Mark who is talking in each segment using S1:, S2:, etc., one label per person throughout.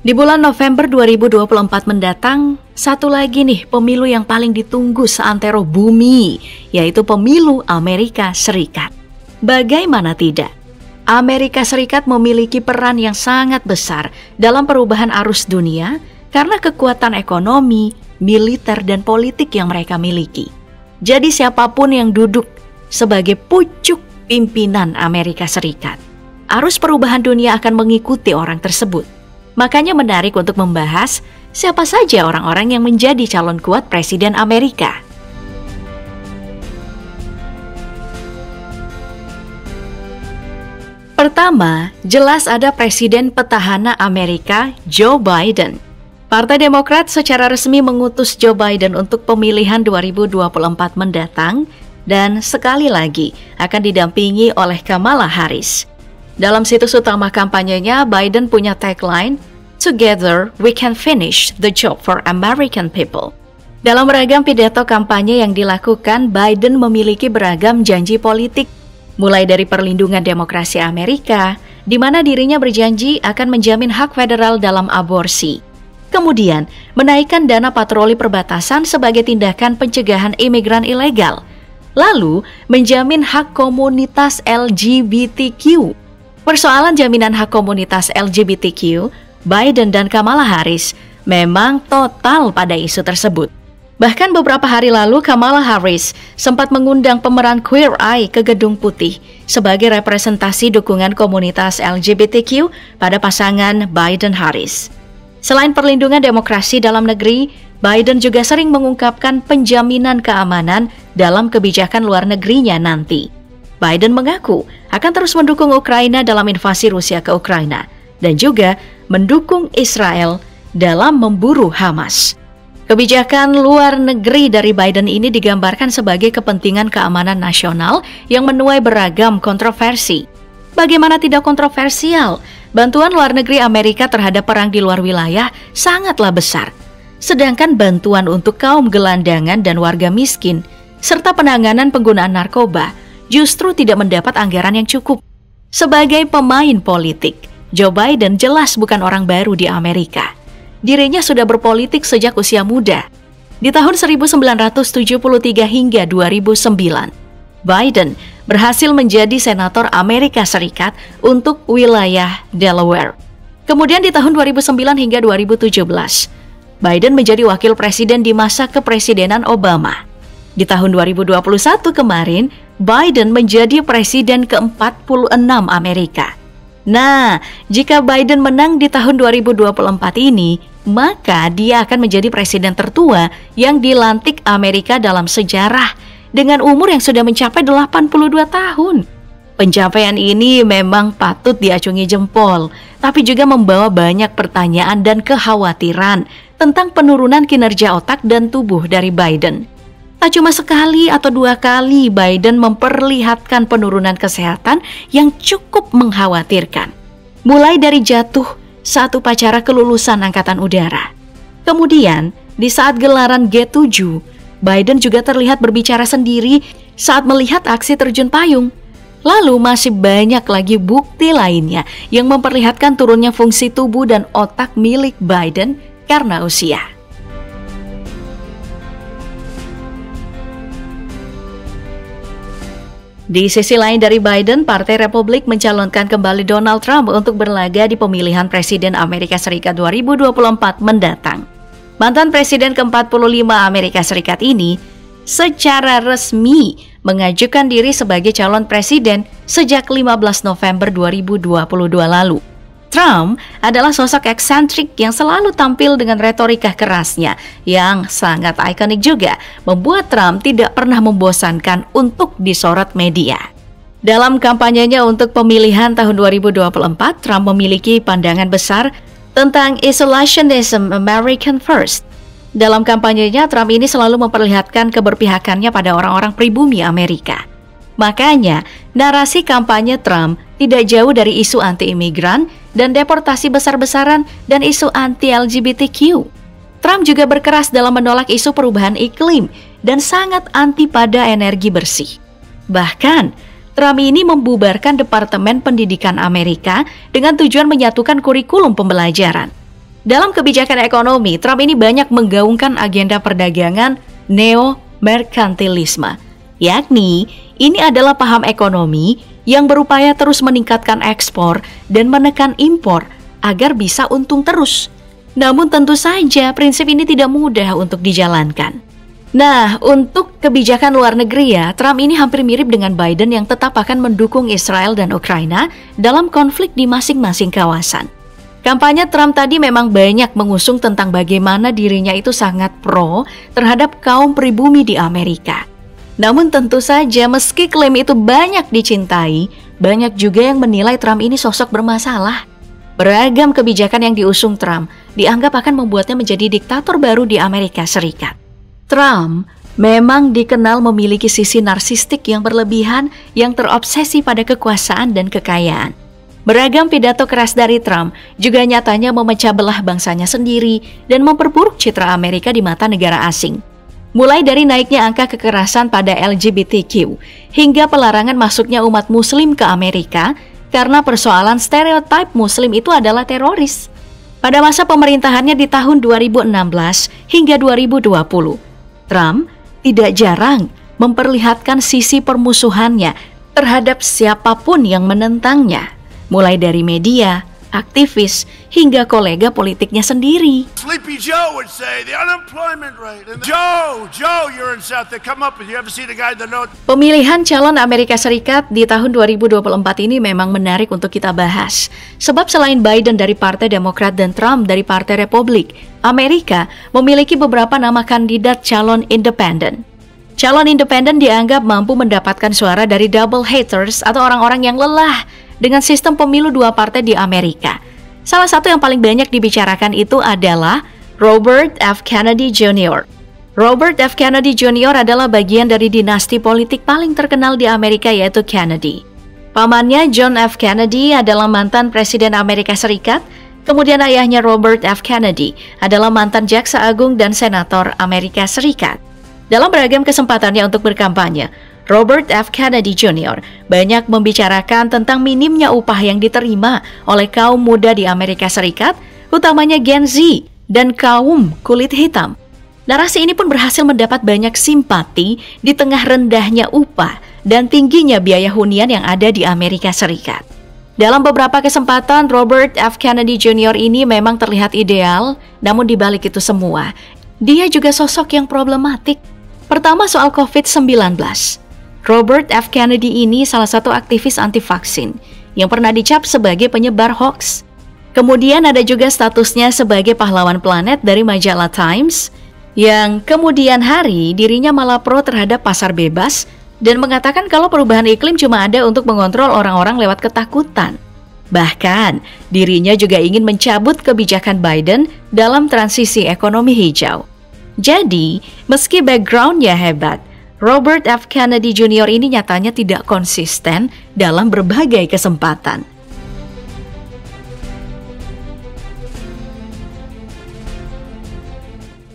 S1: Di bulan November 2024 mendatang, satu lagi nih pemilu yang paling ditunggu seantero bumi, yaitu pemilu Amerika Serikat. Bagaimana tidak? Amerika Serikat memiliki peran yang sangat besar dalam perubahan arus dunia karena kekuatan ekonomi, militer, dan politik yang mereka miliki. Jadi siapapun yang duduk sebagai pucuk pimpinan Amerika Serikat, arus perubahan dunia akan mengikuti orang tersebut. Makanya menarik untuk membahas siapa saja orang-orang yang menjadi calon kuat Presiden Amerika. Pertama, jelas ada Presiden petahana Amerika, Joe Biden. Partai Demokrat secara resmi mengutus Joe Biden untuk pemilihan 2024 mendatang dan sekali lagi akan didampingi oleh Kamala Harris. Dalam situs utama kampanyenya, Biden punya tagline, "Together we can finish the job for American people." Dalam beragam pidato kampanye yang dilakukan, Biden memiliki beragam janji politik, mulai dari perlindungan demokrasi Amerika, di mana dirinya berjanji akan menjamin hak federal dalam aborsi. Kemudian, menaikkan dana patroli perbatasan sebagai tindakan pencegahan imigran ilegal. Lalu, menjamin hak komunitas LGBTQ. Persoalan jaminan hak komunitas LGBTQ, Biden dan Kamala Harris memang total pada isu tersebut. Bahkan beberapa hari lalu Kamala Harris sempat mengundang pemeran Queer Eye ke Gedung Putih sebagai representasi dukungan komunitas LGBTQ pada pasangan Biden-Harris. Selain perlindungan demokrasi dalam negeri, Biden juga sering mengungkapkan penjaminan keamanan dalam kebijakan luar negerinya nanti. Biden mengaku akan terus mendukung Ukraina dalam invasi Rusia ke Ukraina dan juga mendukung Israel dalam memburu Hamas. Kebijakan luar negeri dari Biden ini digambarkan sebagai kepentingan keamanan nasional yang menuai beragam kontroversi. Bagaimana tidak kontroversial? Bantuan luar negeri Amerika terhadap perang di luar wilayah sangatlah besar. Sedangkan bantuan untuk kaum gelandangan dan warga miskin serta penanganan penggunaan narkoba justru tidak mendapat anggaran yang cukup. Sebagai pemain politik, Joe Biden jelas bukan orang baru di Amerika. Dirinya sudah berpolitik sejak usia muda. Di tahun 1973 hingga 2009, Biden berhasil menjadi senator Amerika Serikat untuk wilayah Delaware. Kemudian di tahun 2009 hingga 2017, Biden menjadi wakil presiden di masa kepresidenan Obama. Di tahun 2021 kemarin, Biden menjadi presiden ke-46 Amerika. Nah, jika Biden menang di tahun 2024 ini, maka dia akan menjadi presiden tertua yang dilantik Amerika dalam sejarah dengan umur yang sudah mencapai 82 tahun. Pencapaian ini memang patut diacungi jempol, tapi juga membawa banyak pertanyaan dan kekhawatiran tentang penurunan kinerja otak dan tubuh dari Biden. Tak cuma sekali atau dua kali Biden memperlihatkan penurunan kesehatan yang cukup mengkhawatirkan. Mulai dari jatuh saat upacara kelulusan Angkatan Udara. Kemudian, di saat gelaran G7, Biden juga terlihat berbicara sendiri saat melihat aksi terjun payung. Lalu masih banyak lagi bukti lainnya yang memperlihatkan turunnya fungsi tubuh dan otak milik Biden karena usia. Di sisi lain dari Biden, Partai Republik mencalonkan kembali Donald Trump untuk berlaga di pemilihan Presiden Amerika Serikat 2024 mendatang. Mantan Presiden ke-45 Amerika Serikat ini secara resmi mengajukan diri sebagai calon presiden sejak 15 November 2022 lalu. Trump adalah sosok eksentrik yang selalu tampil dengan retorika kerasnya yang sangat ikonik juga, membuat Trump tidak pernah membosankan untuk disorot media. Dalam kampanyenya untuk pemilihan tahun 2024, Trump memiliki pandangan besar tentang isolationism American First. Dalam kampanyenya, Trump ini selalu memperlihatkan keberpihakannya pada orang-orang pribumi Amerika. Makanya, narasi kampanye Trump tidak jauh dari isu anti-imigran dan deportasi besar-besaran dan isu anti-LGBTQ. Trump juga berkeras dalam menolak isu perubahan iklim dan sangat anti pada energi bersih. Bahkan, Trump ini membubarkan Departemen Pendidikan Amerika dengan tujuan menyatukan kurikulum pembelajaran. Dalam kebijakan ekonomi, Trump ini banyak menggaungkan agenda perdagangan neo-merkantilisme, yakni ini adalah paham ekonomi yang berupaya terus meningkatkan ekspor dan menekan impor agar bisa untung terus. Namun tentu saja prinsip ini tidak mudah untuk dijalankan. Nah, untuk kebijakan luar negeri ya, Trump ini hampir mirip dengan Biden yang tetap akan mendukung Israel dan Ukraina dalam konflik di masing-masing kawasan. Kampanye Trump tadi memang banyak mengusung tentang bagaimana dirinya itu sangat pro terhadap kaum pribumi di Amerika. Namun tentu saja meski klaim itu banyak dicintai, banyak juga yang menilai Trump ini sosok bermasalah. Beragam kebijakan yang diusung Trump dianggap akan membuatnya menjadi diktator baru di Amerika Serikat. Trump memang dikenal memiliki sisi narsistik yang berlebihan yang terobsesi pada kekuasaan dan kekayaan. Beragam pidato keras dari Trump juga nyatanya memecah belah bangsanya sendiri dan memperburuk citra Amerika di mata negara asing. Mulai dari naiknya angka kekerasan pada LGBTQ hingga pelarangan masuknya umat muslim ke Amerika karena persoalan stereotip muslim itu adalah teroris. Pada masa pemerintahannya di tahun 2016 hingga 2020, Trump tidak jarang memperlihatkan sisi permusuhannya terhadap siapapun yang menentangnya, mulai dari media, aktivis, hingga kolega politiknya sendiri.
S2: Sleepy Joe would say the unemployment rate. And Joe, you're in South. They come up and you ever see the guy that knows.
S1: Pemilihan calon Amerika Serikat di tahun 2024 ini memang menarik untuk kita bahas. Sebab selain Biden dari Partai Demokrat dan Trump dari Partai Republik, Amerika memiliki beberapa nama kandidat calon independen. Calon independen dianggap mampu mendapatkan suara dari double haters atau orang-orang yang lelah dengan sistem pemilu dua partai di Amerika. Salah satu yang paling banyak dibicarakan itu adalah Robert F. Kennedy Jr. Robert F. Kennedy Jr. adalah bagian dari dinasti politik paling terkenal di Amerika yaitu Kennedy. Pamannya John F. Kennedy adalah mantan Presiden Amerika Serikat, kemudian ayahnya Robert F. Kennedy adalah mantan Jaksa Agung dan Senator Amerika Serikat. Dalam beragam kesempatannya untuk berkampanye, Robert F. Kennedy Jr. banyak membicarakan tentang minimnya upah yang diterima oleh kaum muda di Amerika Serikat, utamanya Gen Z dan kaum kulit hitam. Narasi ini pun berhasil mendapat banyak simpati di tengah rendahnya upah dan tingginya biaya hunian yang ada di Amerika Serikat. Dalam beberapa kesempatan, Robert F. Kennedy Jr. ini memang terlihat ideal, namun dibalik itu semua, dia juga sosok yang problematik. Pertama soal COVID-19. Robert F. Kennedy ini salah satu aktivis anti-vaksin yang pernah dicap sebagai penyebar hoax. Kemudian ada juga statusnya sebagai pahlawan planet dari majalah Times, yang kemudian hari dirinya malah pro terhadap pasar bebas dan mengatakan kalau perubahan iklim cuma ada untuk mengontrol orang-orang lewat ketakutan. Bahkan, dirinya juga ingin mencabut kebijakan Biden dalam transisi ekonomi hijau. Jadi, meski background-nya hebat, Robert F. Kennedy Jr. ini nyatanya tidak konsisten dalam berbagai kesempatan.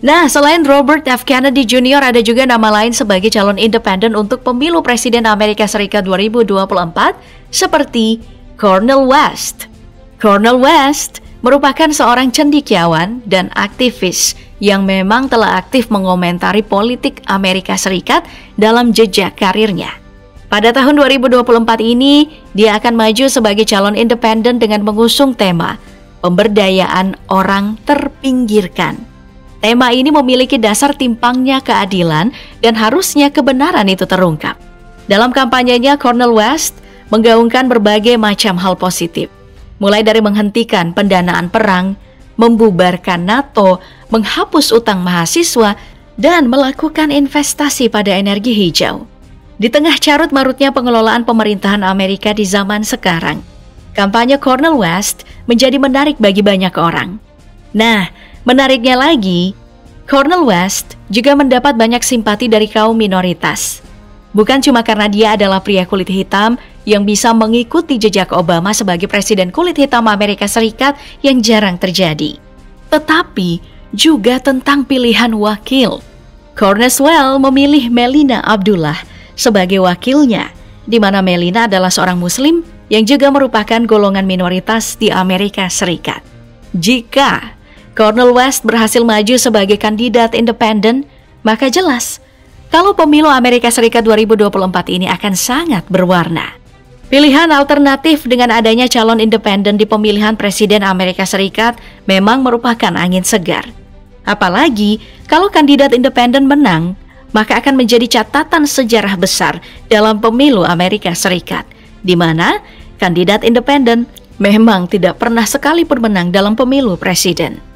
S1: Nah, selain Robert F. Kennedy Jr. ada juga nama lain sebagai calon independen untuk pemilu Presiden Amerika Serikat 2024 seperti Cornel West. Cornel West merupakan seorang cendekiawan dan aktivis yang memang telah aktif mengomentari politik Amerika Serikat dalam jejak karirnya. Pada tahun 2024 ini, dia akan maju sebagai calon independen dengan mengusung tema pemberdayaan orang terpinggirkan. Tema ini memiliki dasar timpangnya keadilan dan harusnya kebenaran itu terungkap. Dalam kampanyenya, Cornel West menggaungkan berbagai macam hal positif, mulai dari menghentikan pendanaan perang, membubarkan NATO, menghapus utang mahasiswa, dan melakukan investasi pada energi hijau. Di tengah carut marutnya pengelolaan pemerintahan Amerika di zaman sekarang, kampanye Cornel West menjadi menarik bagi banyak orang. Nah, menariknya lagi, Cornel West juga mendapat banyak simpati dari kaum minoritas. Bukan cuma karena dia adalah pria kulit hitam yang bisa mengikuti jejak Obama sebagai presiden kulit hitam Amerika Serikat yang jarang terjadi, tetapi juga tentang pilihan wakil. Cornwell memilih Melina Abdullah sebagai wakilnya, di mana Melina adalah seorang Muslim yang juga merupakan golongan minoritas di Amerika Serikat. Jika Cornel West berhasil maju sebagai kandidat independen, maka jelas kalau pemilu Amerika Serikat 2024 ini akan sangat berwarna. Pilihan alternatif dengan adanya calon independen di pemilihan presiden Amerika Serikat memang merupakan angin segar. Apalagi kalau kandidat independen menang, maka akan menjadi catatan sejarah besar dalam pemilu Amerika Serikat, di mana kandidat independen memang tidak pernah sekalipun menang dalam pemilu presiden.